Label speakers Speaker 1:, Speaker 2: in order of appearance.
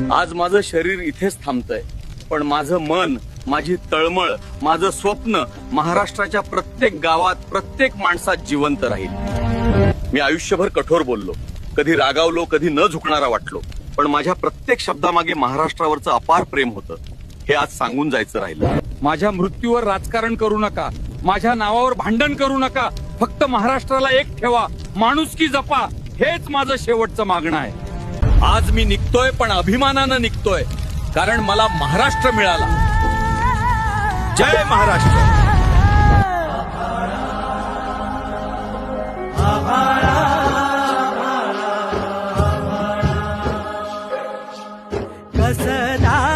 Speaker 1: आज माझं शरीर इथेच थांबतंय, पण माझं मन, माझी तळमळ, माझं स्वप्न महाराष्ट्राच्या प्रत्येक गावात, प्रत्येक माणसात जिवंत राहील. मी आयुष्यभर कठोर बोललो, कधी रागावलो, कधी न झुकणारा वाटलो, पण माझ्या प्रत्येक शब्दामागे महाराष्ट्रावरचं अपार प्रेम होतं. हे आज सांगून जायचं राहिलं.
Speaker 2: माझ्या मृत्यूवर राजकारण करू नका, माझ्या नावावर भांडण करू नका. फक्त महाराष्ट्राला एक ठेवा, माणुसकी जपा. हेच माझं शेवटचं मागणं आहे. आज मी निघतोय, पण अभिमानानं निघतोय, कारण मला महाराष्ट्र मिळाला. जय महाराष्ट्र.
Speaker 3: कसदा